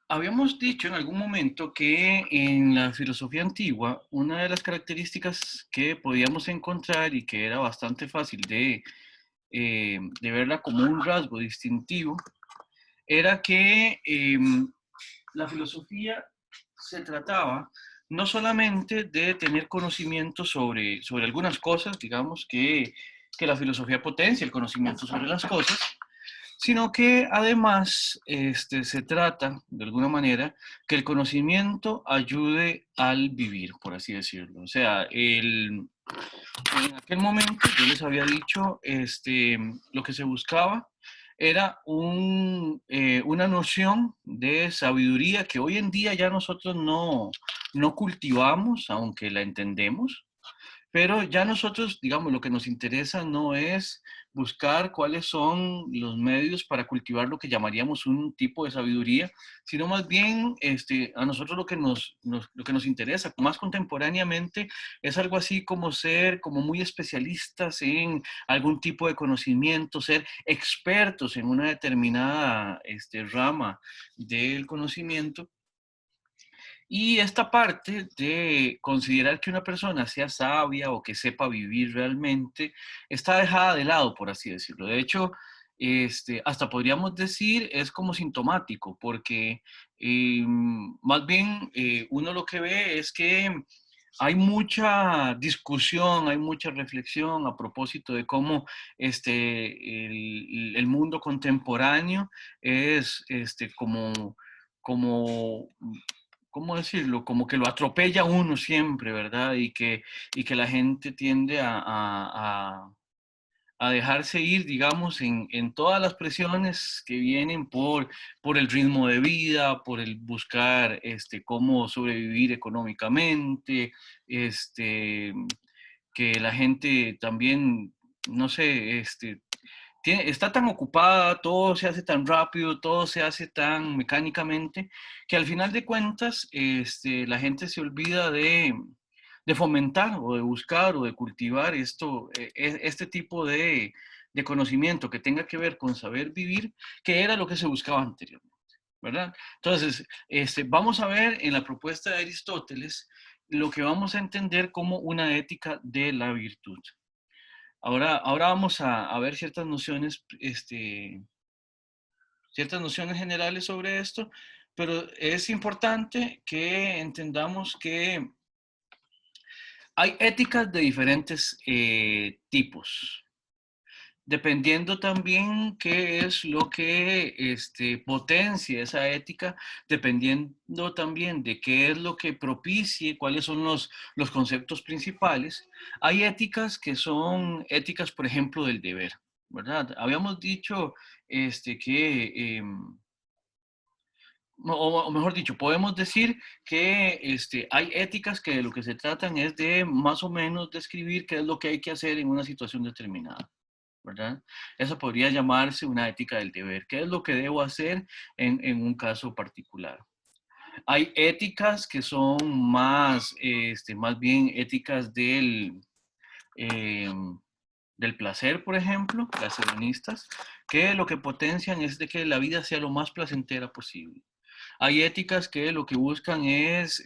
Habíamos dicho en algún momento que en la filosofía antigua, una de las características que podíamos encontrar y que era bastante fácil de verla como un rasgo distintivo, era que la filosofía se trataba no solamente de tener conocimiento sobre algunas cosas, digamos que la filosofía potencia el conocimiento sobre las cosas, sino que además se trata, de alguna manera, que el conocimiento ayude al vivir, por así decirlo. O sea, en aquel momento yo les había dicho, lo que se buscaba era una noción de sabiduría que hoy en día ya nosotros no cultivamos, aunque la entendemos, pero ya nosotros, digamos, lo que nos interesa no es buscar cuáles son los medios para cultivar lo que llamaríamos un tipo de sabiduría, sino más bien a nosotros lo que nos interesa más contemporáneamente es algo así como ser como muy especialistas en algún tipo de conocimiento, ser expertos en una determinada rama del conocimiento. Y esta parte de considerar que una persona sea sabia o que sepa vivir realmente está dejada de lado, por así decirlo. De hecho, hasta podríamos decir es como sintomático, porque más bien uno lo que ve es que hay mucha discusión, hay mucha reflexión a propósito de cómo el mundo contemporáneo es como ¿cómo decirlo? Como que lo atropella a uno siempre, ¿verdad? Y que la gente tiende a dejarse ir, digamos, en todas las presiones que vienen por el ritmo de vida, por el buscar cómo sobrevivir económicamente, este, que la gente también, no sé, está tan ocupada, todo se hace tan rápido, todo se hace tan mecánicamente, que al final de cuentas la gente se olvida de fomentar o de buscar o de cultivar este tipo de conocimiento que tenga que ver con saber vivir, que era lo que se buscaba anteriormente, ¿verdad? Entonces, vamos a ver en la propuesta de Aristóteles lo que vamos a entender como una ética de la virtud. Ahora vamos a ver ciertas nociones generales sobre esto, pero es importante que entendamos que hay éticas de diferentes tipos, dependiendo también qué es lo que potencia esa ética, dependiendo también de qué es lo que propicie, cuáles son los conceptos principales. Hay éticas que son éticas, por ejemplo, del deber, ¿verdad? Habíamos dicho que... o mejor dicho, podemos decir que hay éticas que de lo que se tratan es de más o menos describir qué es lo que hay que hacer en una situación determinada, ¿verdad? Eso podría llamarse una ética del deber. ¿Qué es lo que debo hacer en un caso particular? Hay éticas que son más bien éticas eh, del placer, por ejemplo, las hedonistas, que lo que potencian es de que la vida sea lo más placentera posible. Hay éticas que lo que buscan es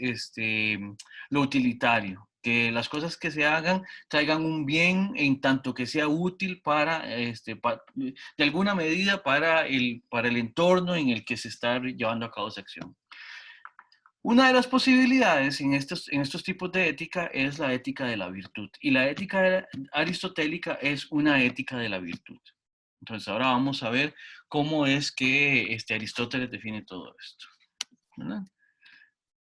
lo utilitario, que las cosas que se hagan traigan un bien en tanto que sea útil de alguna medida para el entorno en el que se está llevando a cabo esa acción. Una de las posibilidades en estos tipos de ética es la ética de la virtud. Y la ética aristotélica es una ética de la virtud. Entonces ahora vamos a ver cómo es que Aristóteles define todo esto, ¿verdad?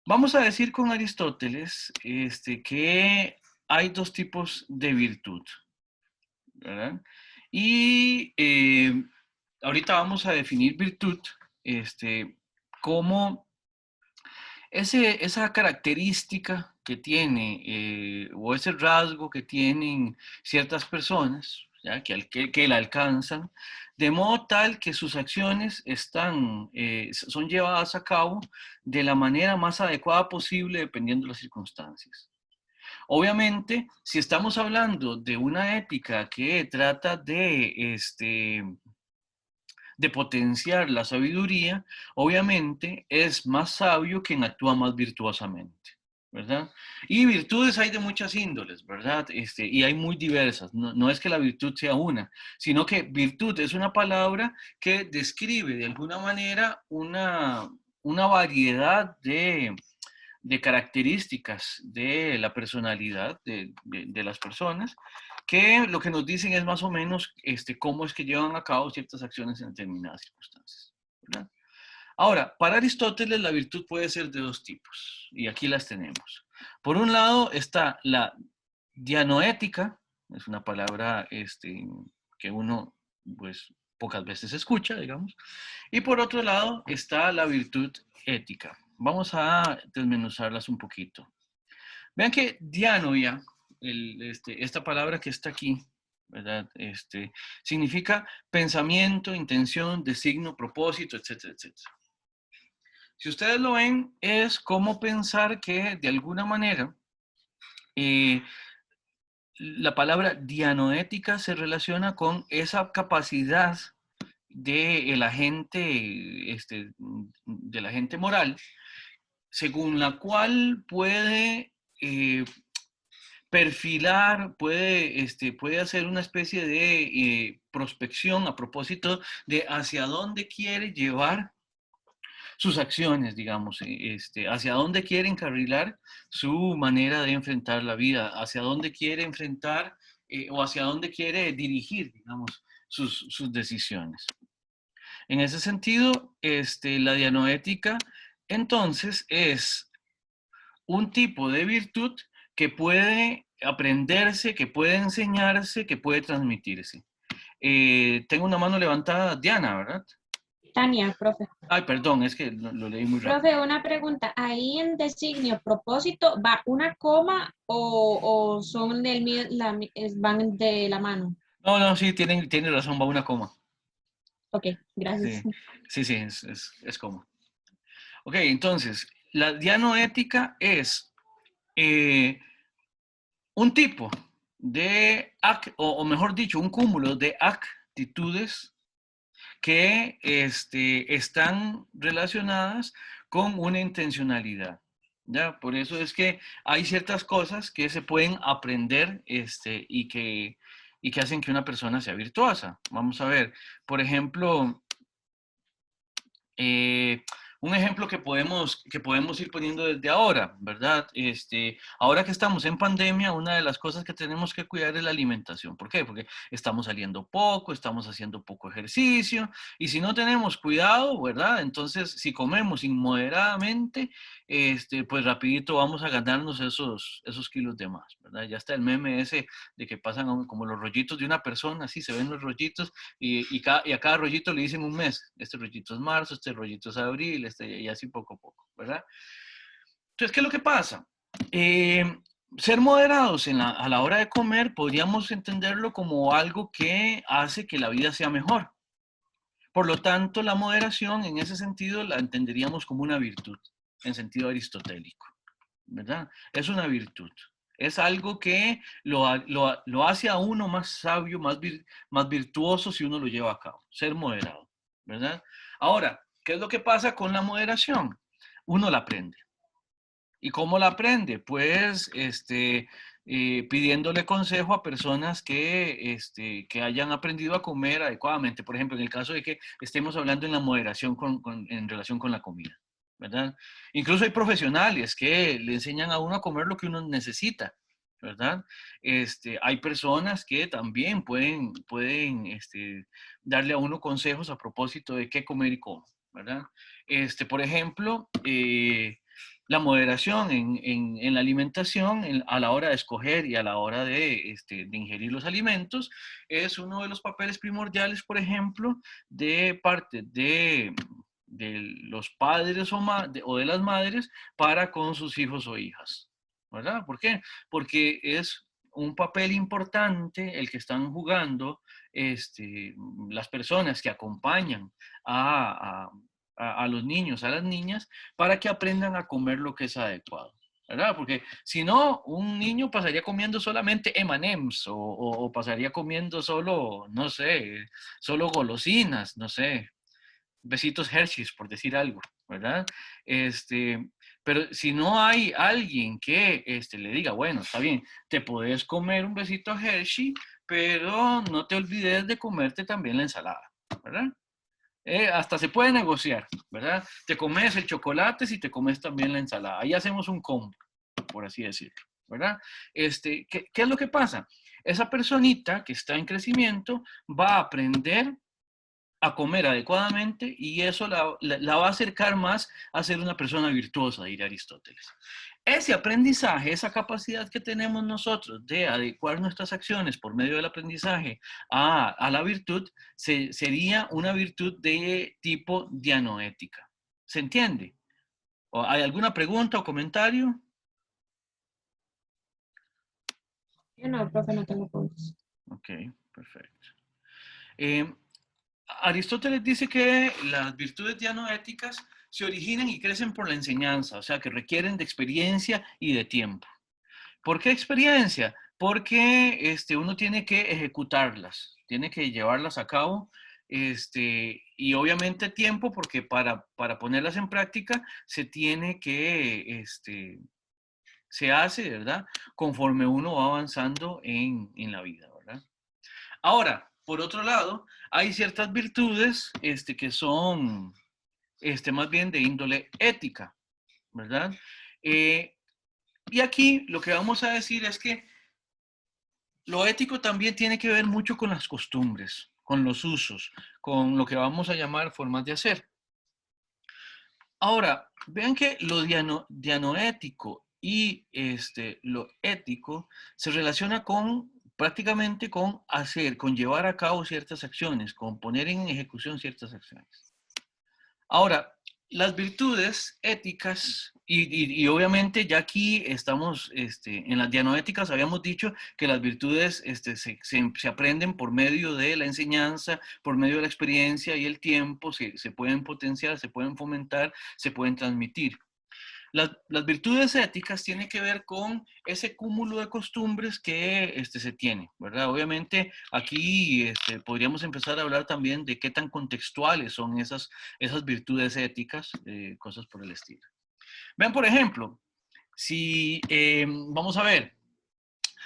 Vamos a decir con Aristóteles que hay dos tipos de virtud, ¿verdad? Y ahorita vamos a definir virtud como esa característica que tiene o ese rasgo que tienen ciertas personas, ¿ya? Que la alcanzan, de modo tal que sus acciones son llevadas a cabo de la manera más adecuada posible dependiendo de las circunstancias. Obviamente, si estamos hablando de una ética que trata de potenciar la sabiduría, obviamente es más sabio quien actúa más virtuosamente, ¿verdad? Y virtudes hay de muchas índoles, ¿verdad? Y hay muy diversas. No, no es que la virtud sea una, sino que virtud es una palabra que describe de alguna manera una variedad de características de la personalidad de las personas, que lo que nos dicen es más o menos cómo es que llevan a cabo ciertas acciones en determinadas circunstancias, ¿verdad? Ahora, para Aristóteles la virtud puede ser de dos tipos, y aquí las tenemos. Por un lado está la dianoética, es una palabra que uno pues pocas veces escucha, digamos, y por otro lado está la virtud ética. Vamos a desmenuzarlas un poquito. Vean que dianoia, esta palabra que está aquí, ¿verdad? Significa pensamiento, intención, designio, propósito, etcétera, etcétera. Si ustedes lo ven, es como pensar que de alguna manera eh, la palabra dianoética se relaciona con esa capacidad del agente, del agente moral, según la cual puede perfilar, puede hacer una especie de prospección a propósito de hacia dónde quiere llevar sus acciones, digamos, hacia dónde quiere encarrilar su manera de enfrentar la vida, hacia dónde quiere enfrentar o hacia dónde quiere dirigir, digamos, sus decisiones. En ese sentido, la dianoética entonces es un tipo de virtud que puede aprenderse, que puede enseñarse, que puede transmitirse. Tengo una mano levantada, Diana, ¿verdad? Tania, profe. Ay, perdón, es que lo leí muy rápido. Profe, una pregunta. ¿Ahí en designio, propósito, va una coma o son van de la mano? No, no, sí, tiene razón, va una coma. Ok, gracias. Sí, sí, sí, es coma. Ok, entonces, la dianoética es eh, un tipo de, o mejor dicho, un cúmulo de actitudes que están relacionadas con una intencionalidad. ¿Ya? Por eso es que hay ciertas cosas que se pueden aprender y que hacen que una persona sea virtuosa. Vamos a ver, por ejemplo, eh, un ejemplo que podemos ir poniendo desde ahora, ¿verdad? Ahora que estamos en pandemia, una de las cosas que tenemos que cuidar es la alimentación. ¿Por qué? Porque estamos saliendo poco, estamos haciendo poco ejercicio, y si no tenemos cuidado, ¿verdad? Entonces, si comemos inmoderadamente, pues rapidito vamos a ganarnos esos kilos de más, ¿verdad? Ya está el meme ese de que pasan como los rollitos de una persona, así se ven los rollitos, y a cada rollito le dicen un mes. Este rollito es marzo, este rollito es abril, y así poco a poco, ¿verdad? Entonces, ¿qué es lo que pasa? Ser moderados a la hora de comer podríamos entenderlo como algo que hace que la vida sea mejor. Por lo tanto, la moderación en ese sentido la entenderíamos como una virtud, en sentido aristotélico, ¿verdad? Es una virtud. Es algo que lo hace a uno más sabio, más virtuoso si uno lo lleva a cabo, ser moderado, ¿verdad? Ahora, ¿qué es lo que pasa con la moderación? Uno la aprende. ¿Y cómo la aprende? Pues pidiéndole consejo a personas que hayan aprendido a comer adecuadamente. Por ejemplo, en el caso de que estemos hablando en la moderación en relación con la comida, ¿verdad? Incluso hay profesionales que le enseñan a uno a comer lo que uno necesita, ¿verdad? Hay personas que también pueden darle a uno consejos a propósito de qué comer y cómo, ¿verdad? Por ejemplo, la moderación en la alimentación a la hora de escoger y a la hora de ingerir los alimentos es uno de los papeles primordiales, por ejemplo, de parte de los padres o de las madres para con sus hijos o hijas, ¿verdad? ¿Por qué? Porque es un papel importante el que están jugando las personas que acompañan a los niños, a las niñas, para que aprendan a comer lo que es adecuado, ¿verdad? Porque si no, un niño pasaría comiendo solamente M&M's o pasaría comiendo solo, no sé, solo golosinas, no sé, besitos Hershey's, por decir algo, ¿verdad? Pero si no hay alguien que le diga, bueno, está bien, te puedes comer un besito Hershey, pero no te olvides de comerte también la ensalada, ¿verdad? Hasta se puede negociar, ¿verdad? Te comes el chocolate si te comes también la ensalada. Ahí hacemos un combo, por así decirlo, ¿verdad? ¿Qué es lo que pasa? Esa personita que está en crecimiento va a aprender a comer adecuadamente y eso la va a acercar más a ser una persona virtuosa, diría Aristóteles. Ese aprendizaje, esa capacidad que tenemos nosotros de adecuar nuestras acciones por medio del aprendizaje a la virtud, sería una virtud de tipo dianoética. ¿Se entiende? ¿O hay alguna pregunta o comentario? Yo no, profe, no tengo puntos. Ok, perfecto. Eh, Aristóteles dice que las virtudes dianoéticas se originan y crecen por la enseñanza, o sea, que requieren de experiencia y de tiempo. ¿Por qué experiencia? Porque uno tiene que ejecutarlas, tiene que llevarlas a cabo, y obviamente tiempo, porque para ponerlas en práctica se tiene que, se hace, ¿verdad? Conforme uno va avanzando en la vida, ¿verdad? Ahora, por otro lado, hay ciertas virtudes que son más bien de índole ética, ¿verdad? Y aquí lo que vamos a decir es que lo ético también tiene que ver mucho con las costumbres, con los usos, con lo que vamos a llamar formas de hacer. Ahora, vean que lo dianoético y lo ético se relaciona con prácticamente con hacer, con llevar a cabo ciertas acciones, con poner en ejecución ciertas acciones. Ahora, las virtudes éticas, y obviamente ya aquí estamos, en las dianoéticas habíamos dicho que las virtudes se aprenden por medio de la enseñanza, por medio de la experiencia y el tiempo, se pueden potenciar, se pueden fomentar, se pueden transmitir. Las virtudes éticas tienen que ver con ese cúmulo de costumbres que se tiene, ¿verdad? Obviamente aquí podríamos empezar a hablar también de qué tan contextuales son esas virtudes éticas, cosas por el estilo. Vean, por ejemplo, si vamos a ver,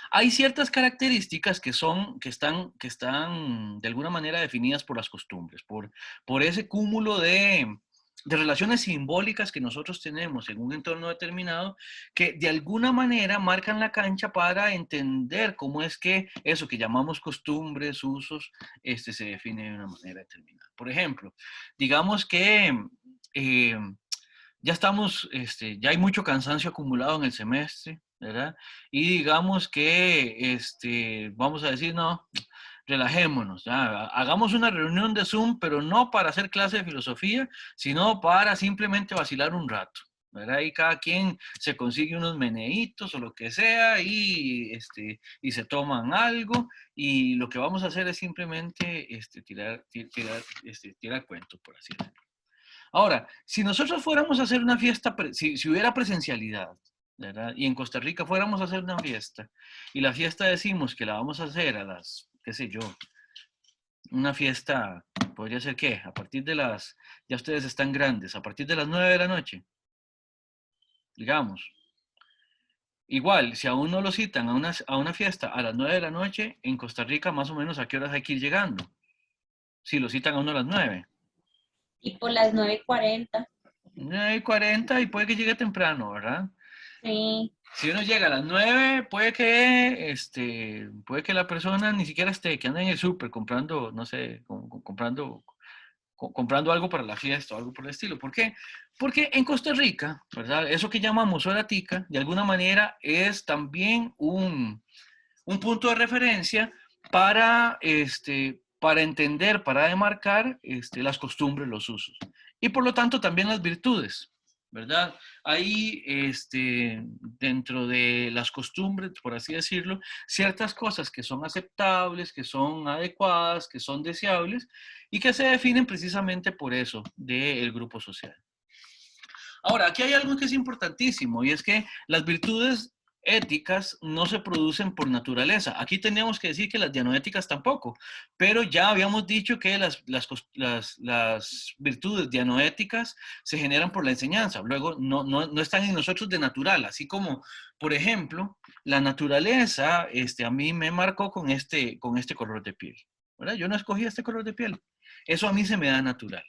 hay ciertas características que están de alguna manera definidas por las costumbres, por ese cúmulo de relaciones simbólicas que nosotros tenemos en un entorno determinado, que de alguna manera marcan la cancha para entender cómo es que eso que llamamos costumbres, usos, se define de una manera determinada. Por ejemplo, digamos que eh, ya estamos, ya hay mucho cansancio acumulado en el semestre, ¿verdad? Y digamos que, vamos a decir, no, relajémonos, ya, hagamos una reunión de Zoom, pero no para hacer clase de filosofía, sino para simplemente vacilar un rato, ¿verdad? Y cada quien se consigue unos meneitos o lo que sea y se toman algo y lo que vamos a hacer es simplemente tirar cuentos, por así decirlo. Ahora, si nosotros fuéramos a hacer una fiesta, si hubiera presencialidad, ¿verdad? Y en Costa Rica fuéramos a hacer una fiesta, y la fiesta decimos que la vamos a hacer a las, qué sé yo, una fiesta, podría ser qué, a partir de ya ustedes están grandes, a partir de las 9 de la noche, digamos. Igual, si a uno lo citan a una fiesta a las 9 de la noche, en Costa Rica más o menos a qué horas hay que ir llegando. Si lo citan a uno a las 9. Y por las 9:40. 9:40 y puede que llegue temprano, ¿verdad? Sí. Si uno llega a las 9, puede que la persona ni siquiera esté, que anda en el súper comprando, no sé, comprando algo para la fiesta o algo por el estilo. ¿Por qué? Porque en Costa Rica, ¿verdad? Eso que llamamos hora tica, de alguna manera es también un punto de referencia para entender, para demarcar las costumbres, los usos. Y por lo tanto también las virtudes, ¿verdad? Hay dentro de las costumbres, por así decirlo, ciertas cosas que son aceptables, que son adecuadas, que son deseables y que se definen precisamente por eso del grupo social. Ahora, aquí hay algo que es importantísimo y es que las virtudes éticas no se producen por naturaleza. Aquí tenemos que decir que las dianoéticas tampoco, pero ya habíamos dicho que las virtudes dianoéticas se generan por la enseñanza. Luego, no están en nosotros de natural, así como, por ejemplo, la naturaleza a mí me marcó con este color de piel, ¿verdad? Yo no escogí este color de piel. Eso a mí se me da natural,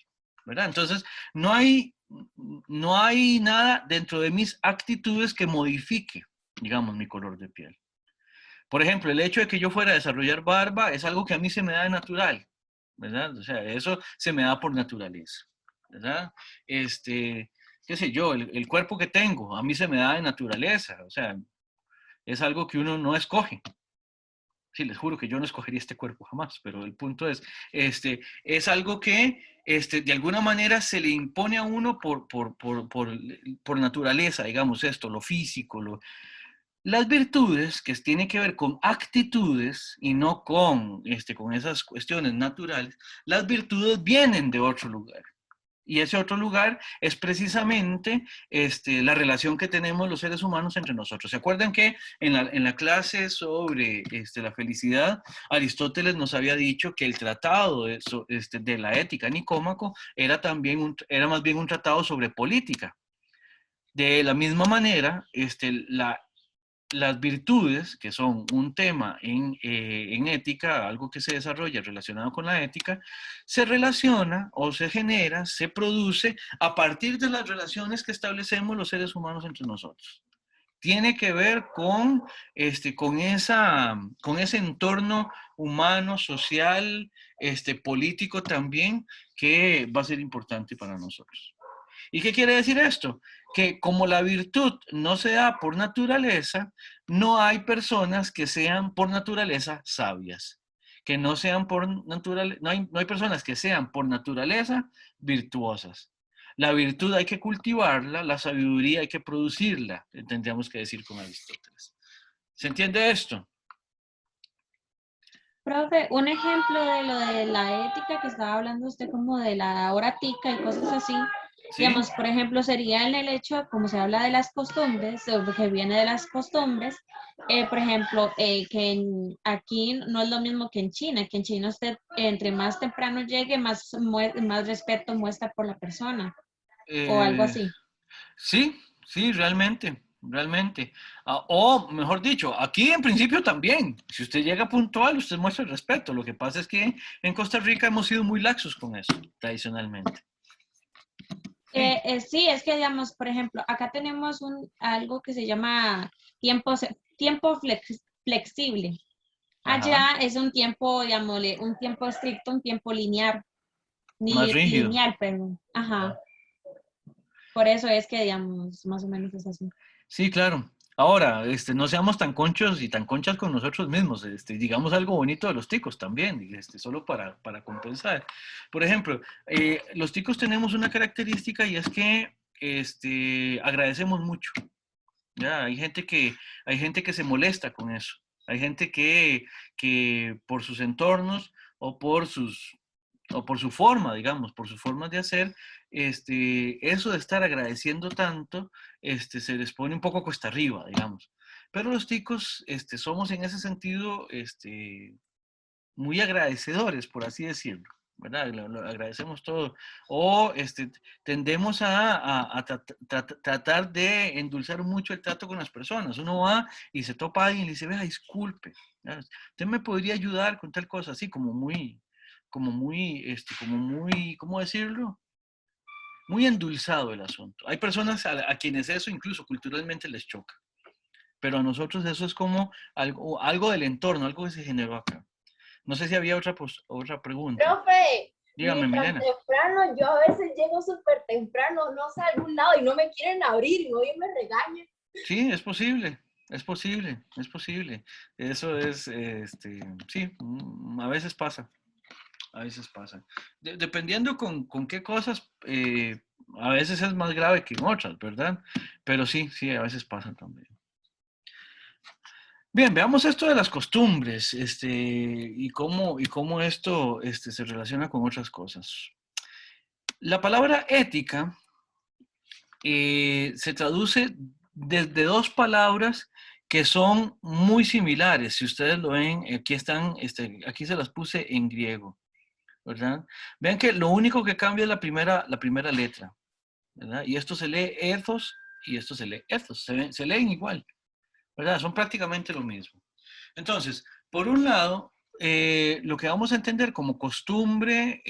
¿verdad? Entonces, no hay nada dentro de mis actitudes que modifique, digamos, mi color de piel. Por ejemplo, el hecho de que yo fuera a desarrollar barba es algo que a mí se me da de natural, ¿verdad? O sea, eso se me da por naturaleza, ¿verdad? Qué sé yo, el cuerpo que tengo, a mí se me da de naturaleza, o sea, es algo que uno no escoge. Sí, les juro que yo no escogería este cuerpo jamás, pero el punto es algo que de alguna manera se le impone a uno por naturaleza, digamos esto, lo físico. Las virtudes, que tienen que ver con actitudes y no con esas cuestiones naturales, las virtudes vienen de otro lugar. Y ese otro lugar es precisamente la relación que tenemos los seres humanos entre nosotros. ¿Se acuerdan que en la clase sobre la felicidad, Aristóteles nos había dicho que el tratado de la ética nicómaco era más bien un tratado sobre política? De la misma manera, las virtudes, que son un tema en ética, algo que se desarrolla relacionado con la ética, se relaciona o se genera, se produce a partir de las relaciones que establecemos los seres humanos entre nosotros. Tiene que ver con ese entorno humano, social, político también, que va a ser importante para nosotros. ¿Y qué quiere decir esto? Que como la virtud no se da por naturaleza, no hay personas que sean por naturaleza sabias, que no sean no hay personas que sean por naturaleza virtuosas. La virtud hay que cultivarla, la sabiduría hay que producirla, tendríamos que decir con Aristóteles. ¿Se entiende esto? Profe, un ejemplo de lo de la ética que estaba hablando usted como de la hora tica y cosas así, ¿Sí? digamos, por ejemplo, sería en el hecho, como se habla de las costumbres, o que viene de las costumbres, por ejemplo, aquí no es lo mismo que en China usted entre más temprano llegue, más respeto muestra por la persona, o algo Eh, así. Sí, sí, realmente, realmente. O mejor dicho, aquí en principio también. Si usted llega puntual, usted muestra el respeto. Lo que pasa es que en Costa Rica hemos sido muy laxos con eso, tradicionalmente. Sí. Sí, es que digamos, por ejemplo, acá tenemos algo que se llama flexible. Ajá. Allá es un tiempo, digámosle, un tiempo estricto, un tiempo lineal, Más ni rígido. lineal, perdón. Ajá. Por eso es que, digamos, más o menos es así. Sí, claro. Ahora, no seamos tan conchos y tan conchas con nosotros mismos. Digamos algo bonito de los ticos también, solo para compensar. Por ejemplo, los ticos tenemos una característica y es que agradecemos mucho. Ya, hay gente que se molesta con eso. Hay gente que por sus entornos o por su forma, digamos, por sus formas de hacer, eso de estar agradeciendo tanto, se les pone un poco cuesta arriba, digamos. Pero los ticos, somos en ese sentido, muy agradecedores, por así decirlo, ¿verdad? Lo agradecemos todo. O tendemos a tratar de endulzar mucho el trato con las personas. Uno va y se topa a alguien y le dice, vea, disculpe, ¿verdad? Usted me podría ayudar con tal cosa, así como muy, ¿cómo decirlo? Muy endulzado el asunto. Hay personas a quienes eso incluso culturalmente les choca, pero a nosotros eso es como algo del entorno, algo que se generó acá. No sé si había otra pregunta. Profe, Dígame, ni tan Milena. temprano, yo a veces llego súper temprano, no sé, a algún lado y no me quieren abrir y hoy me regañan. Sí, es posible, es posible, es posible. Eso es, sí, a veces pasa, a veces pasa. Dependiendo con qué cosas, a veces es más grave que en otras, ¿verdad? Pero sí, sí, a veces pasa también. Bien, veamos esto de las costumbres, y cómo esto, se relaciona con otras cosas. La palabra ética se traduce desde dos palabras que son muy similares. Si ustedes lo ven, aquí están, aquí se las puse en griego, ¿verdad? Vean que lo único que cambia es la primera letra, ¿verdad? Y esto se lee ethos y esto se lee ethos, se leen igual, ¿verdad? Son prácticamente lo mismo. Entonces, por un lado, lo que vamos a entender como costumbre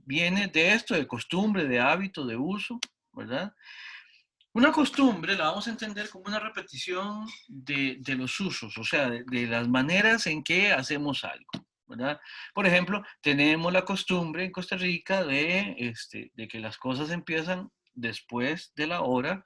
viene de esto, de costumbre, de hábito, de uso, ¿verdad? Una costumbre la vamos a entender como una repetición de los usos, o sea, de las maneras en que hacemos algo, ¿verdad? Por ejemplo, tenemos la costumbre en Costa Rica de que las cosas empiezan después de la hora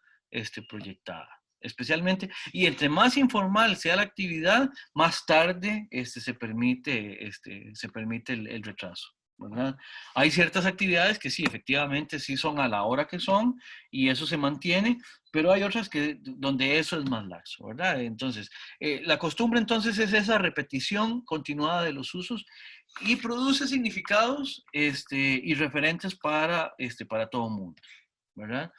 proyectada, especialmente, y entre más informal sea la actividad, más tarde se permite el retraso, ¿verdad? Hay ciertas actividades que sí, efectivamente, sí son a la hora que son y eso se mantiene, pero hay otras donde eso es más laxo, ¿verdad? Entonces, la costumbre entonces es esa repetición continuada de los usos y produce significados y referentes para todo mundo, ¿verdad?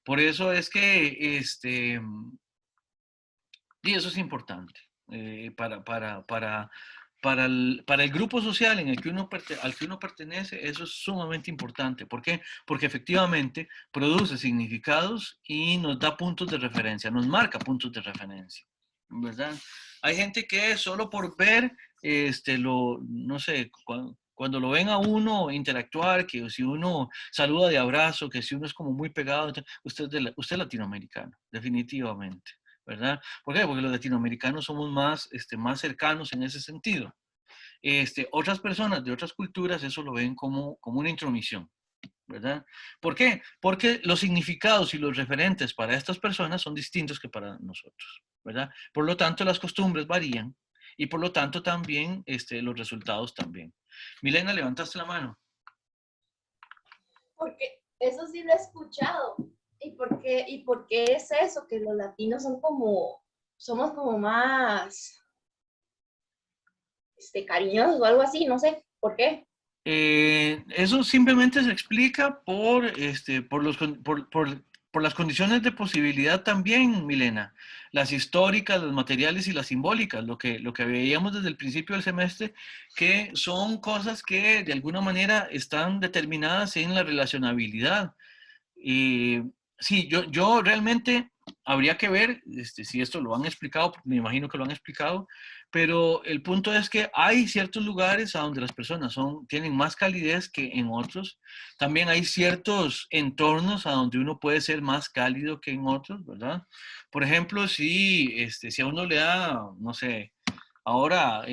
Por eso es que y eso es importante para el grupo social en el que al que uno pertenece, eso es sumamente importante. ¿Por qué? Porque efectivamente produce significados y nos da puntos de referencia, nos marca puntos de referencia, ¿verdad? Hay gente que solo por ver, no sé, cuando lo ven a uno interactuar, que si uno saluda de abrazo, que si uno es como muy pegado, usted es latinoamericano, definitivamente, ¿verdad? ¿Por qué? Porque los latinoamericanos somos más cercanos en ese sentido. Otras personas de otras culturas eso lo ven como una intromisión, ¿verdad? ¿Por qué? Porque los significados y los referentes para estas personas son distintos que para nosotros, ¿verdad? Por lo tanto, las costumbres varían y por lo tanto también los resultados también. Milena, levantaste la mano. Porque eso sí lo he escuchado. ¿Y por qué es eso? Que los latinos somos como más cariñosos o algo así, no sé por qué. Eso simplemente se explica por las condiciones de posibilidad también, Milena. Las históricas, las materiales y las simbólicas, lo que veíamos desde el principio del semestre, que son cosas que de alguna manera están determinadas en la relacionabilidad. Sí, yo realmente habría que ver si esto lo han explicado, me imagino que lo han explicado, pero el punto es que hay ciertos lugares a donde las personas tienen más calidez que en otros. También hay ciertos entornos a donde uno puede ser más cálido que en otros, ¿verdad? Por ejemplo, si a uno le da, no sé, ahora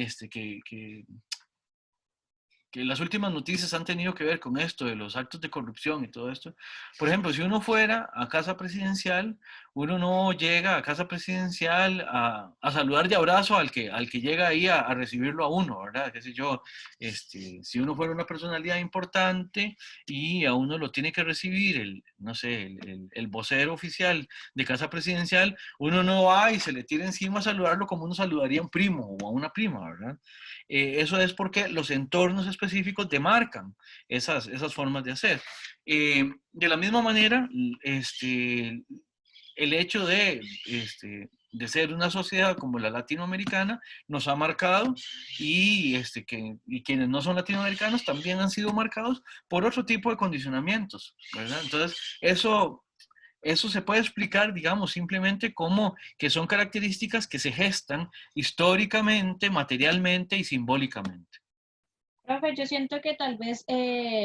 que las últimas noticias han tenido que ver con esto de los actos de corrupción y todo esto. Por ejemplo, si uno fuera a casa presidencial, uno no llega a casa presidencial a saludar de abrazo al que llega ahí a recibirlo a uno, ¿verdad? Qué sé yo, si uno fuera una personalidad importante y a uno lo tiene que recibir no sé, el vocero oficial de casa presidencial, uno no va y se le tira encima a saludarlo como uno saludaría a un primo o a una prima, ¿verdad? Eso es porque los entornos específicos demarcan esas formas de hacer. De la misma manera, el hecho de ser una sociedad como la latinoamericana nos ha marcado y quienes no son latinoamericanos también han sido marcados por otro tipo de condicionamientos, ¿verdad? Entonces, eso se puede explicar, digamos, simplemente como que son características que se gestan históricamente, materialmente y simbólicamente. Profe, yo siento que tal vez,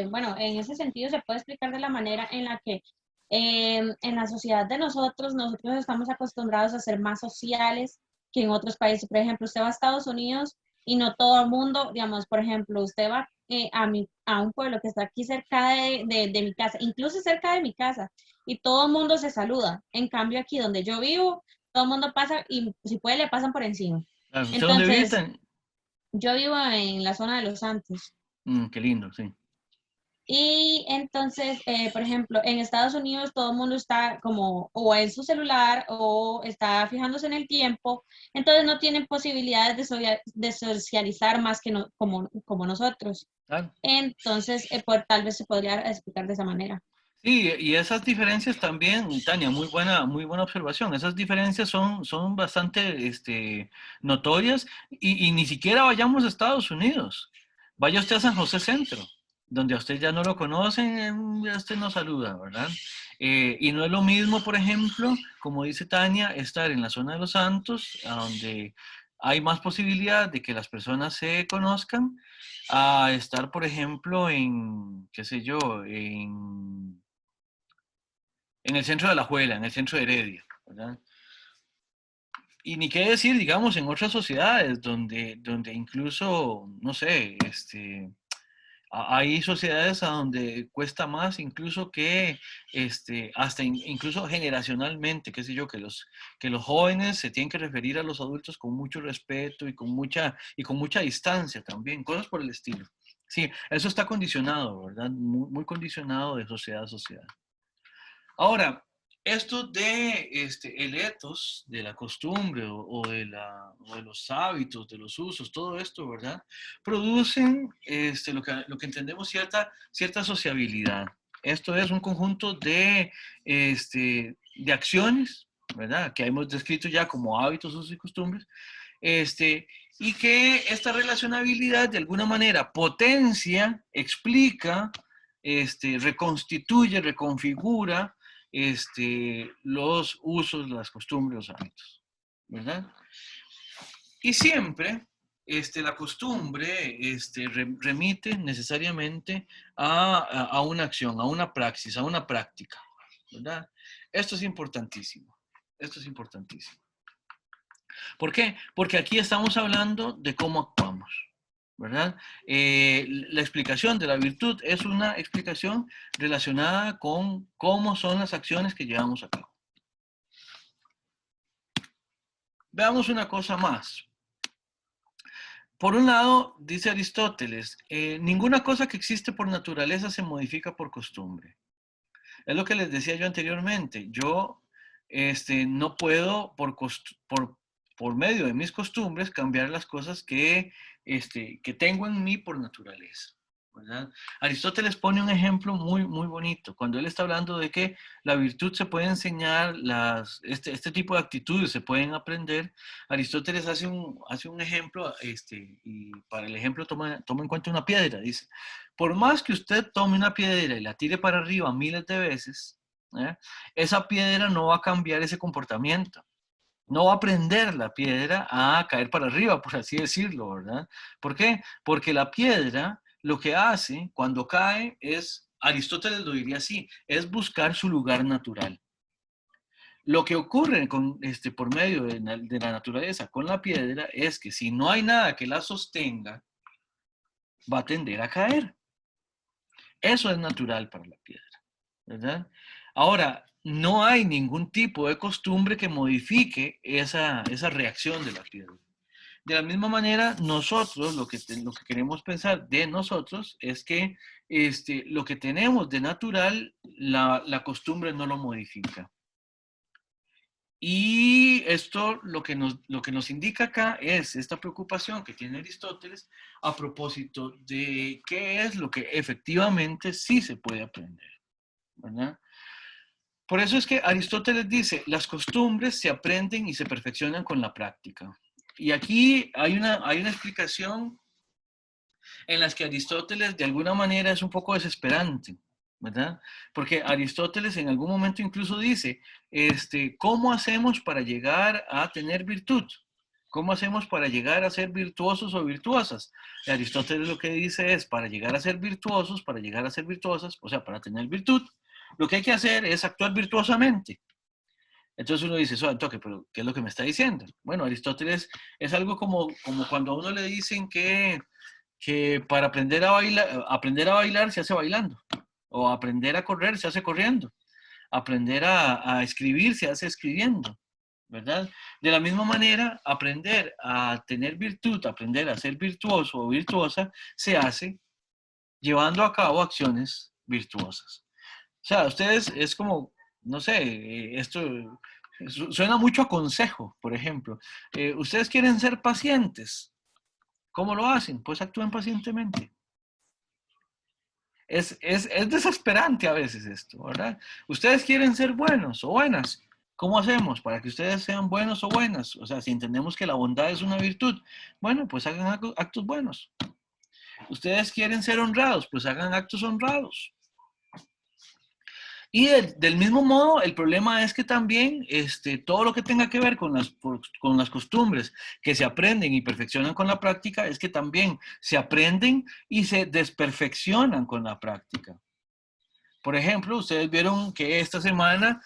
bueno, en ese sentido se puede explicar de la manera en la que en la sociedad de nosotros estamos acostumbrados a ser más sociales que en otros países. Por ejemplo, usted va a Estados Unidos y no todo el mundo, digamos, por ejemplo, usted va a un pueblo que está aquí cerca de mi casa, incluso cerca de mi casa, y todo el mundo se saluda. En cambio, aquí donde yo vivo, todo el mundo pasa y si puede le pasan por encima. Claro, ¿usted dónde vive? Entonces, yo vivo en la zona de Los Santos. Qué lindo, sí. Y entonces, por ejemplo, en Estados Unidos todo el mundo está como o en su celular o está fijándose en el tiempo, entonces no tienen posibilidades de socializar más que como nosotros. Claro. Entonces, tal vez se podría explicar de esa manera. Sí, y esas diferencias también, Tania, muy buena observación. Esas diferencias son bastante notorias y ni siquiera vayamos a Estados Unidos. Vaya usted a San José Centro, donde a usted ya no lo conocen, ya usted no saluda, ¿verdad? Y no es lo mismo, por ejemplo, como dice Tania, estar en la zona de Los Santos, a donde hay más posibilidad de que las personas se conozcan, a estar, por ejemplo, en, qué sé yo, en el centro de Alajuela, en el centro de Heredia, ¿verdad? Y ni qué decir, digamos, en otras sociedades donde incluso, no sé, hay sociedades a donde cuesta más incluso que, hasta incluso generacionalmente, qué sé yo, que los jóvenes se tienen que referir a los adultos con mucho respeto y con mucha distancia también, cosas por el estilo. Sí, eso está condicionado, ¿verdad? Muy condicionado de sociedad a sociedad. Ahora, esto de el ethos, de la costumbre o de los hábitos, de los usos, todo esto, ¿verdad? Producen lo que entendemos cierta sociabilidad. Esto es un conjunto de acciones, ¿verdad? Que hemos descrito ya como hábitos, usos y costumbres, y que esta relacionabilidad de alguna manera potencia, explica, reconstituye, reconfigura los usos, las costumbres, los hábitos, ¿verdad? Y siempre la costumbre remite necesariamente a una acción, a una praxis, a una práctica, ¿verdad? Esto es importantísimo, esto es importantísimo. ¿Por qué? Porque aquí estamos hablando de cómo actuamos, ¿verdad? La explicación de la virtud es una explicación relacionada con cómo son las acciones que llevamos a cabo. Veamos una cosa más. Por un lado, dice Aristóteles, ninguna cosa que existe por naturaleza se modifica por costumbre. Es lo que les decía yo anteriormente. Yo no puedo por medio de mis costumbres cambiar las cosas que tengo en mí por naturaleza, ¿verdad? Aristóteles pone un ejemplo muy bonito. Cuando él está hablando de que la virtud se puede enseñar, este tipo de actitudes se pueden aprender, Aristóteles hace un ejemplo, y para el ejemplo toma en cuenta una piedra. Dice, por más que usted tome una piedra y la tire para arriba miles de veces, esa piedra no va a cambiar ese comportamiento. No va a aprender la piedra a caer para arriba, por así decirlo, ¿verdad? ¿Por qué? Porque la piedra lo que hace cuando cae es, Aristóteles lo diría así, es buscar su lugar natural. Lo que ocurre por medio de la naturaleza con la piedra es que si no hay nada que la sostenga, va a tender a caer. Eso es natural para la piedra, ¿verdad? Ahora, no hay ningún tipo de costumbre que modifique esa reacción de la piedra. De la misma manera, nosotros, lo que queremos pensar de nosotros es que lo que tenemos de natural, la costumbre no lo modifica. Y esto lo que nos indica acá es esta preocupación que tiene Aristóteles a propósito de qué es lo que efectivamente sí se puede aprender, ¿verdad? Por eso es que Aristóteles dice, las costumbres se aprenden y se perfeccionan con la práctica. Y aquí hay una explicación en las que Aristóteles de alguna manera es un poco desesperante, ¿verdad? Porque Aristóteles en algún momento incluso dice, ¿cómo hacemos para llegar a tener virtud? ¿Cómo hacemos para llegar a ser virtuosos o virtuosas? Y Aristóteles lo que dice es, para llegar a ser virtuosos, para llegar a ser virtuosas, o sea, para tener virtud, lo que hay que hacer es actuar virtuosamente. Entonces uno dice, toque, pero ¿qué es lo que me está diciendo? Bueno, Aristóteles es algo como cuando a uno le dicen que para aprender a bailar se hace bailando, o aprender a correr se hace corriendo, aprender a escribir se hace escribiendo, ¿verdad? De la misma manera, aprender a tener virtud, aprender a ser virtuoso o virtuosa, se hace llevando a cabo acciones virtuosas. O sea, ustedes es como, no sé, esto suena mucho a consejo, por ejemplo. Ustedes quieren ser pacientes. ¿Cómo lo hacen? Pues actúen pacientemente. Es desesperante a veces esto, ¿verdad? Ustedes quieren ser buenos o buenas. ¿Cómo hacemos para que ustedes sean buenos o buenas? O sea, si entendemos que la bondad es una virtud, bueno, pues hagan actos buenos. Ustedes quieren ser honrados, pues hagan actos honrados. Y del mismo modo, el problema es que también todo lo que tenga que ver con las costumbres que se aprenden y perfeccionan con la práctica, es que también se aprenden y se desperfeccionan con la práctica. Por ejemplo, ustedes vieron que esta semana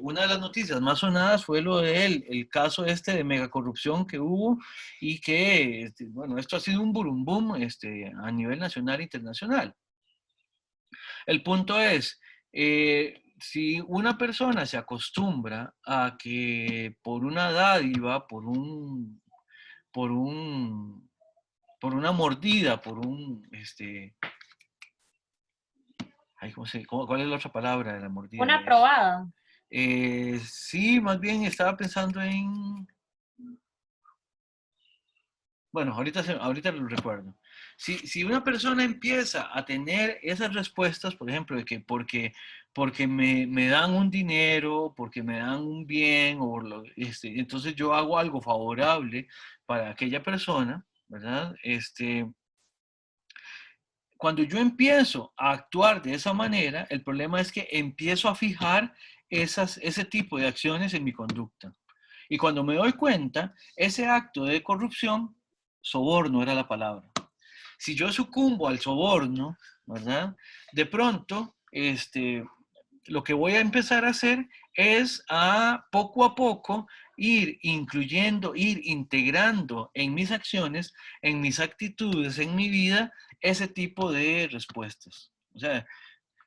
una de las noticias más sonadas fue lo del caso de megacorrupción que hubo y que, bueno, esto ha sido un boom a nivel nacional e internacional. El punto es, si una persona se acostumbra a que por una dádiva, por una mordida, ay, ¿cuál es la otra palabra de la mordida? Una probada. Sí, más bien estaba pensando en... Bueno, ahorita lo recuerdo. Si una persona empieza a tener esas respuestas, por ejemplo, de que porque me dan un dinero, porque me dan un bien, entonces yo hago algo favorable para aquella persona, ¿verdad? Cuando yo empiezo a actuar de esa manera, el problema es que empiezo a fijar ese tipo de acciones en mi conducta. Y cuando me doy cuenta, ese acto de corrupción, soborno era la palabra. Si yo sucumbo al soborno, ¿verdad? De pronto, lo que voy a empezar a hacer es poco a poco ir incluyendo, ir integrando en mis acciones, en mis actitudes, en mi vida, ese tipo de respuestas. O sea,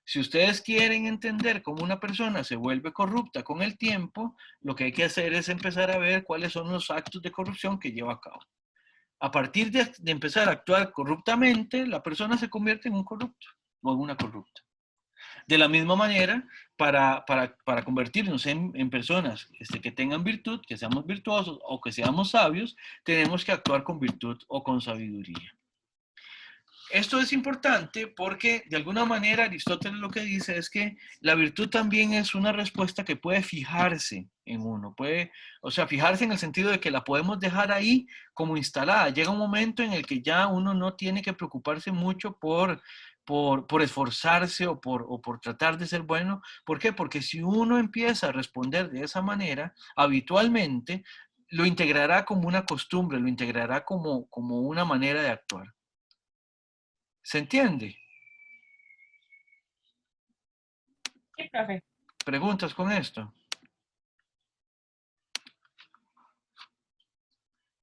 si ustedes quieren entender cómo una persona se vuelve corrupta con el tiempo, lo que hay que hacer es empezar a ver cuáles son los actos de corrupción que lleva a cabo. A partir de empezar a actuar corruptamente, la persona se convierte en un corrupto o en una corrupta. De la misma manera, para convertirnos en personas que tengan virtud, que seamos virtuosos o que seamos sabios, tenemos que actuar con virtud o con sabiduría. Esto es importante porque de alguna manera Aristóteles lo que dice es que la virtud también es una respuesta que puede fijarse en uno, fijarse en el sentido de que la podemos dejar ahí como instalada. Llega un momento en el que ya uno no tiene que preocuparse mucho por esforzarse o por tratar de ser bueno. ¿Por qué? Porque si uno empieza a responder de esa manera, habitualmente lo integrará como una costumbre, lo integrará como una manera de actuar. ¿Se entiende? Sí, profe. ¿Preguntas con esto?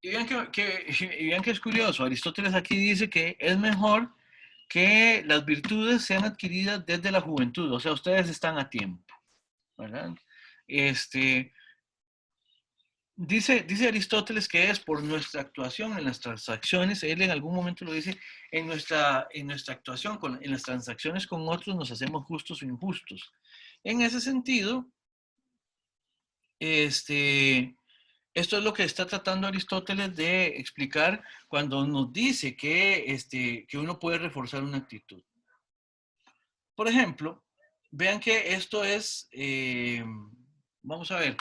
Y vean que es curioso, Aristóteles aquí dice que es mejor que las virtudes sean adquiridas desde la juventud, o sea, ustedes están a tiempo, ¿verdad? Dice Aristóteles que es por nuestra actuación en las transacciones, él en algún momento lo dice, en nuestra actuación, en las transacciones con otros nos hacemos justos o injustos. En ese sentido, esto es lo que está tratando Aristóteles de explicar cuando nos dice que uno puede reforzar una actitud. Por ejemplo, vean que esto es, vamos a ver,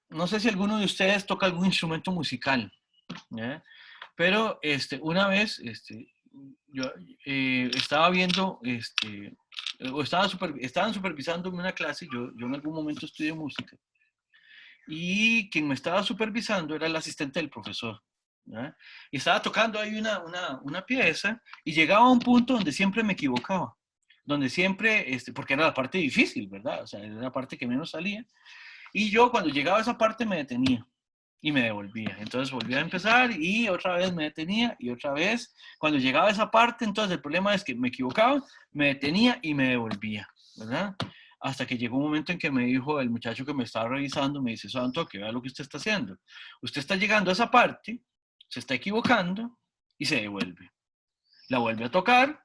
no sé si alguno de ustedes toca algún instrumento musical, ¿ya? Pero una vez yo estaba viendo, estaban supervisando una clase, yo en algún momento estudié música, y quien me estaba supervisando era el asistente del profesor, ¿ya? Y estaba tocando ahí una pieza y llegaba a un punto donde siempre me equivocaba, donde siempre, porque era la parte difícil, ¿verdad? O sea, era la parte que menos salía. Y yo cuando llegaba a esa parte me detenía y me devolvía. Entonces volvía a empezar y otra vez me detenía y otra vez. Cuando llegaba a esa parte, entonces el problema es que me equivocaba, me detenía y me devolvía, ¿verdad? Hasta que llegó un momento en que me dijo el muchacho que me estaba revisando, me dice, Santo, que vea lo que usted está haciendo. Usted está llegando a esa parte, se está equivocando y se devuelve. La vuelve a tocar,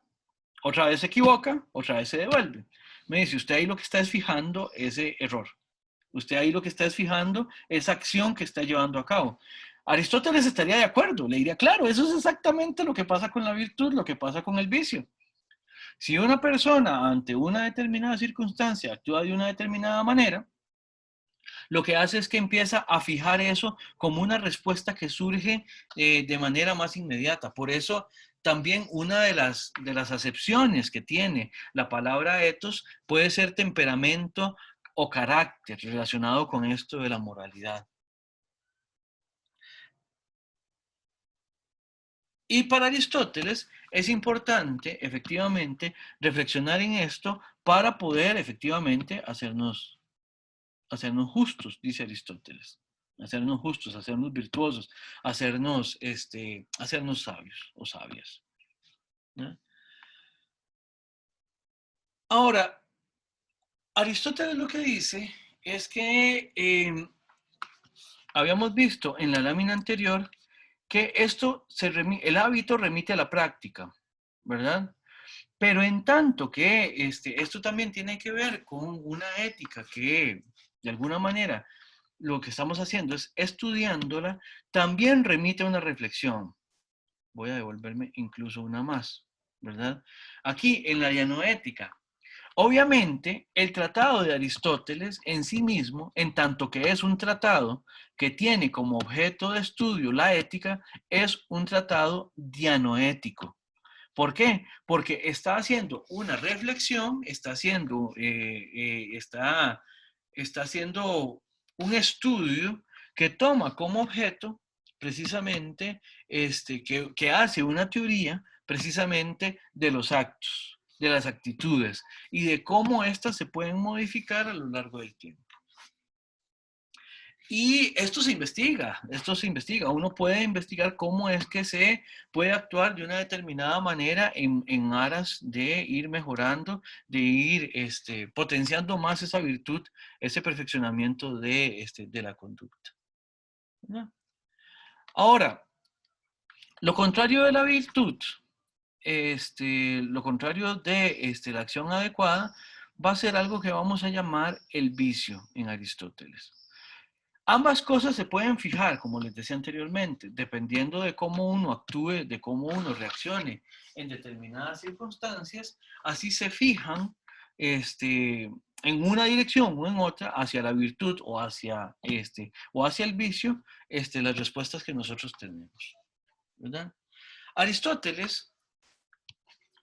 otra vez se equivoca, otra vez se devuelve. Me dice, usted ahí lo que está es fijando ese error. Usted ahí lo que está es fijando esa acción que está llevando a cabo. Aristóteles estaría de acuerdo, le diría, claro, eso es exactamente lo que pasa con la virtud, lo que pasa con el vicio. Si una persona ante una determinada circunstancia actúa de una determinada manera, lo que hace es que empieza a fijar eso como una respuesta que surge de manera más inmediata. Por eso también una de las acepciones que tiene la palabra ethos puede ser temperamento o carácter relacionado con esto de la moralidad. Y para Aristóteles es importante, efectivamente, reflexionar en esto para poder, efectivamente, hacernos justos, dice Aristóteles. Hacernos justos, hacernos virtuosos, hacernos sabios o sabias, ¿no? Ahora, Aristóteles lo que dice es que habíamos visto en la lámina anterior que el hábito remite a la práctica, ¿verdad? Pero en tanto que esto también tiene que ver con una ética que, de alguna manera, lo que estamos haciendo es estudiándola, también remite a una reflexión. Voy a devolverme incluso una más, ¿verdad? Aquí, en la dianoética. Obviamente, el tratado de Aristóteles en sí mismo, en tanto que es un tratado que tiene como objeto de estudio la ética, es un tratado dianoético. ¿Por qué? Porque está haciendo una reflexión, está haciendo un estudio que toma como objeto precisamente, que hace una teoría precisamente de los actos, de las actitudes y de cómo éstas se pueden modificar a lo largo del tiempo. Y esto se investiga. Uno puede investigar cómo es que se puede actuar de una determinada manera en aras de ir mejorando, de ir potenciando más esa virtud, ese perfeccionamiento de la conducta, ¿no? Ahora, lo contrario de la virtud, lo contrario de la acción adecuada, va a ser algo que vamos a llamar el vicio en Aristóteles. Ambas cosas se pueden fijar, como les decía anteriormente, dependiendo de cómo uno actúe, de cómo uno reaccione en determinadas circunstancias, así se fijan en una dirección o en otra hacia la virtud o hacia el vicio, las respuestas que nosotros tenemos, ¿verdad? Aristóteles,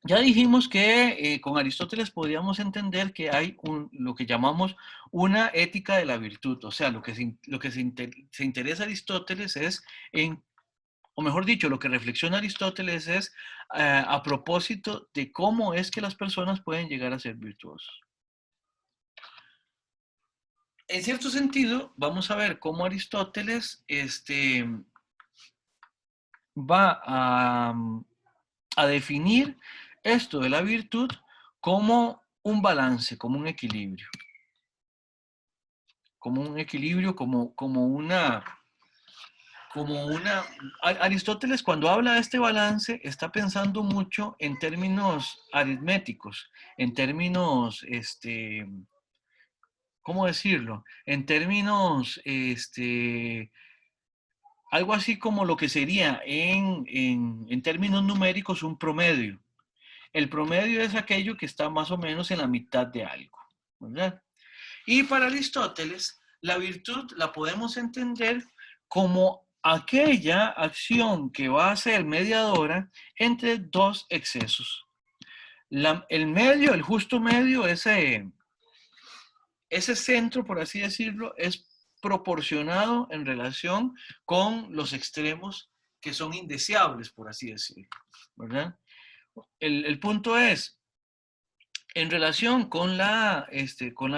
ya dijimos que con Aristóteles podríamos entender que hay lo que llamamos una ética de la virtud, o sea, lo que se interesa Aristóteles es o mejor dicho, lo que reflexiona Aristóteles es a propósito de cómo es que las personas pueden llegar a ser virtuosos. En cierto sentido, vamos a ver cómo Aristóteles va a definir esto de la virtud como un balance, como un equilibrio. Como un equilibrio, como una... Aristóteles, cuando habla de este balance, está pensando mucho en términos aritméticos, en términos, ¿cómo decirlo? En términos, algo así como lo que sería en términos numéricos un promedio. El promedio es aquello que está más o menos en la mitad de algo, ¿verdad? Y para Aristóteles, la virtud la podemos entender como aquella acción que va a ser mediadora entre dos excesos. El justo medio, ese centro, por así decirlo, es proporcionado en relación con los extremos que son indeseables, por así decirlo, ¿verdad? El punto es, en relación con la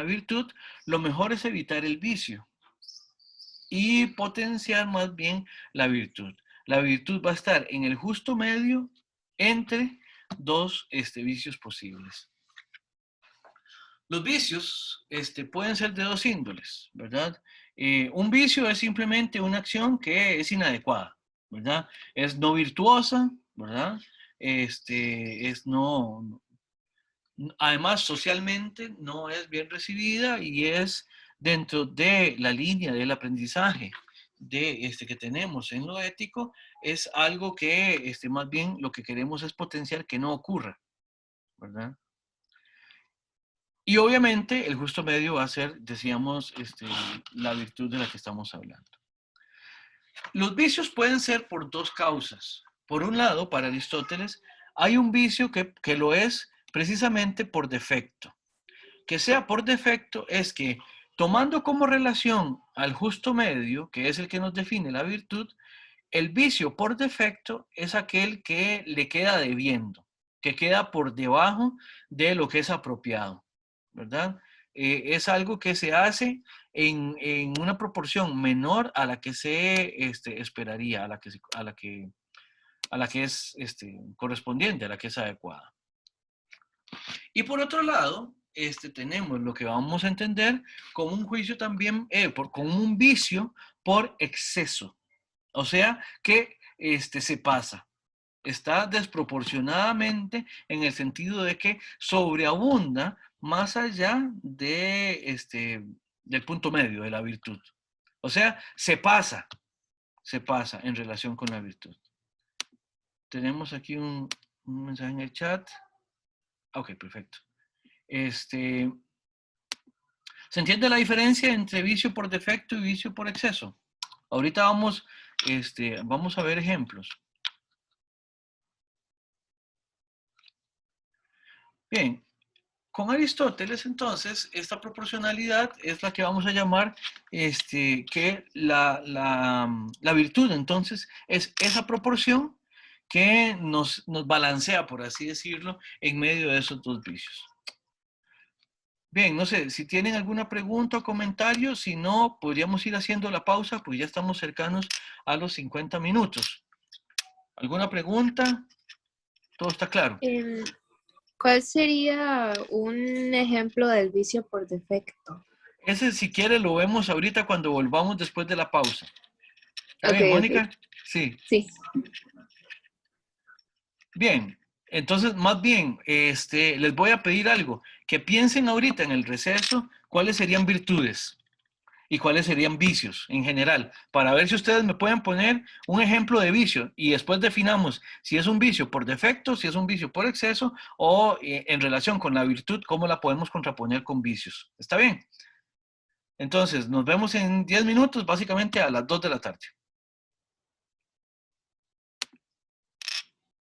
virtud, lo mejor es evitar el vicio y potenciar más bien la virtud. La virtud va a estar en el justo medio entre dos vicios posibles. Los vicios pueden ser de dos índoles, ¿verdad? Un vicio es simplemente una acción que es inadecuada, ¿verdad? Es no virtuosa, ¿verdad? Además, socialmente no es bien recibida y es dentro de la línea del aprendizaje que tenemos en lo ético, es algo que más bien lo que queremos es potenciar que no ocurra, ¿verdad? Y obviamente el justo medio va a ser, decíamos, la virtud de la que estamos hablando. Los vicios pueden ser por dos causas. Por un lado, para Aristóteles, hay un vicio que lo es precisamente por defecto. Que sea por defecto es que, tomando como relación al justo medio, que es el que nos define la virtud, el vicio por defecto es aquel que le queda debiendo, que queda por debajo de lo que es apropiado, ¿verdad? Es algo que se hace en una proporción menor a la que se esperaría, a la que es correspondiente, a la que es adecuada. Y por otro lado, tenemos lo que vamos a entender como un juicio también, como un vicio por exceso. O sea, que se pasa. Está desproporcionadamente en el sentido de que sobreabunda más allá del punto medio de la virtud. O sea, se pasa en relación con la virtud. Tenemos aquí un mensaje en el chat. Ok, perfecto. ¿Se entiende la diferencia entre vicio por defecto y vicio por exceso? Ahorita vamos a ver ejemplos. Bien, con Aristóteles, entonces, esta proporcionalidad es la que vamos a llamar que la virtud, entonces, es esa proporción que nos balancea, por así decirlo, en medio de esos dos vicios. Bien, no sé, si tienen alguna pregunta o comentario, si no, podríamos ir haciendo la pausa, pues ya estamos cercanos a los 50 minutos. ¿Alguna pregunta? ¿Todo está claro? ¿Cuál sería un ejemplo del vicio por defecto? Ese, si quiere, lo vemos ahorita cuando volvamos después de la pausa. ¿Está bien, Ok, Mónica? ok. Sí. Sí. Bien, entonces, más bien, les voy a pedir algo. Que piensen ahorita en el receso cuáles serían virtudes y cuáles serían vicios en general, para ver si ustedes me pueden poner un ejemplo de vicio y después definamos si es un vicio por defecto, si es un vicio por exceso o en relación con la virtud, cómo la podemos contraponer con vicios. ¿Está bien? Entonces, nos vemos en 10 minutos, básicamente a las 2 de la tarde.